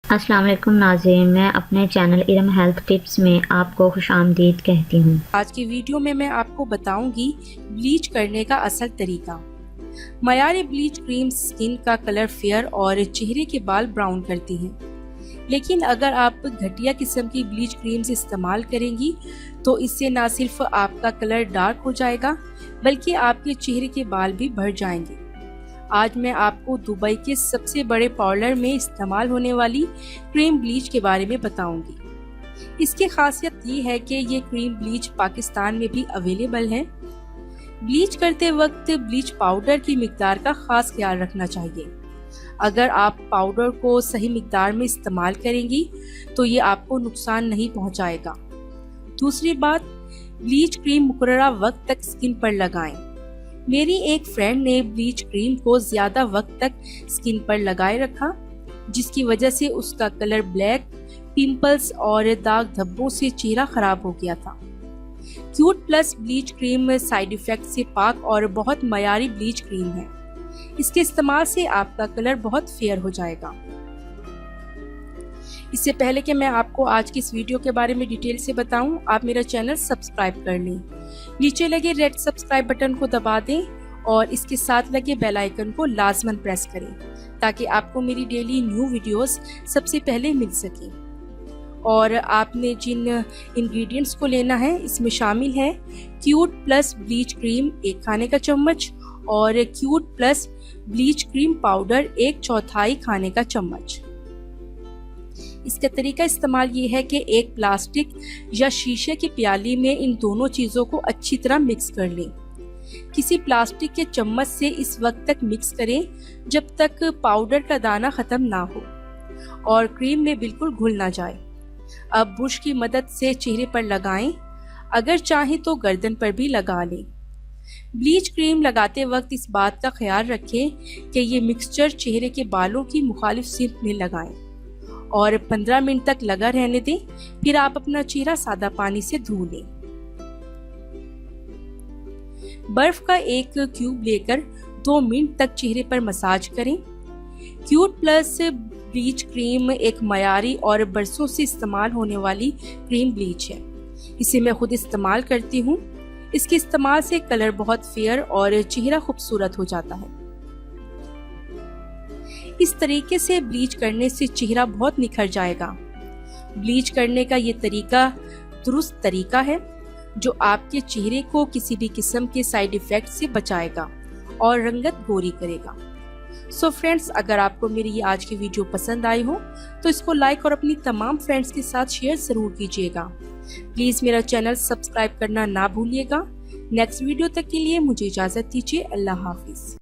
अस्सलाम वालेकुम नाज़रीन, मैं अपने चैनल इरम हेल्थ टिप्स में आपको खुशामदीद कहती हूँ। आज की वीडियो में मैं आपको बताऊंगी ब्लीच करने का असल तरीका। मयारी ब्लीच क्रीम स्किन का कलर फेयर और चेहरे के बाल ब्राउन करती है, लेकिन अगर आप घटिया किस्म की ब्लीच क्रीम्स इस्तेमाल करेंगी तो इससे न सिर्फ आपका कलर डार्क हो जाएगा बल्कि आपके चेहरे के बाल भी बढ़ जाएंगे। आज मैं आपको दुबई के सबसे बड़े पार्लर में इस्तेमाल होने वाली क्रीम ब्लीच के बारे में बताऊंगी। इसकी खासियत ये है कि ये क्रीम ब्लीच पाकिस्तान में भी अवेलेबल है। ब्लीच करते वक्त ब्लीच पाउडर की मिकदार का खास ख्याल रखना चाहिए। अगर आप पाउडर को सही मिकदार में इस्तेमाल करेंगी तो ये आपको नुकसान नहीं पहुंचाएगा। दूसरी बात, ब्लीच क्रीम मुकर्ररा वक्त तक स्किन पर लगाएं। मेरी एक फ्रेंड ने ब्लीच क्रीम को ज्यादा वक्त तक स्किन पर लगाए रखा, जिसकी वजह से उसका कलर ब्लैक, पिंपल्स और दाग धब्बों से चेहरा खराब हो गया था। Cute plus bleach cream side effect से पाक और बहुत मयारी ब्लीच क्रीम है। इसके इस्तेमाल से आपका कलर बहुत फेयर हो जाएगा। इससे पहले कि मैं आपको आज की इस वीडियो के बारे में डिटेल से बताऊं, आप मेरा चैनल सब्सक्राइब कर लें। नीचे लगे रेड सब्सक्राइब बटन को दबा दें और इसके साथ लगे बेल आइकन को लाजमन प्रेस करें ताकि आपको मेरी डेली न्यू वीडियोस सबसे पहले मिल सके। और आपने जिन इंग्रेडिएंट्स को लेना है इसमें शामिल है क्यूट प्लस ब्लीच क्रीम 1 खाने का चम्मच और cute plus bleach cream powder 1/4 खाने का चम्मच। इसका तरीका इस्तेमाल ये है कि एक प्लास्टिक या शीशे की प्याली में इन दोनों चीज़ों को अच्छी तरह मिक्स कर लें। किसी प्लास्टिक के चम्मच से इस वक्त तक मिक्स करें जब तक पाउडर का दाना खत्म ना हो और क्रीम में बिल्कुल घुल ना जाए। अब ब्रश की मदद से चेहरे पर लगाएं, अगर चाहें तो गर्दन पर भी लगा लें। ब्लीच क्रीम लगाते वक्त इस बात का ख्याल रखें कि ये मिक्सचर चेहरे के बालों की मुखालिफ सिर्फ में लगाएं और 15 मिनट तक लगा रहने दें। फिर आप अपना चेहरा सादा पानी से धो लें। बर्फ का एक क्यूब लेकर 2 मिनट तक चेहरे पर मसाज करें। क्यूट प्लस ब्लीच क्रीम एक मयारी और बरसों से इस्तेमाल होने वाली क्रीम ब्लीच है। इसे मैं खुद इस्तेमाल करती हूँ। इसके इस्तेमाल से कलर बहुत फेयर और चेहरा खूबसूरत हो जाता है। इस तरीके से ब्लीच करने से चेहरा बहुत निखर जाएगा। ब्लीच करने का ये तरीका दुरुस्त तरीका है जो आपके चेहरे को किसी भी किस्म के साइड इफेक्ट से बचाएगा और रंगत गोरी करेगा। सो फ्रेंड्स, अगर आपको मेरी ये आज की वीडियो पसंद आई हो तो इसको लाइक और अपनी तमाम फ्रेंड्स के साथ शेयर जरूर कीजिएगा। प्लीज मेरा चैनल सब्सक्राइब करना ना भूलिएगा। नेक्स्ट वीडियो तक के लिए मुझे इजाजत दीजिए। अल्लाह हाफिज।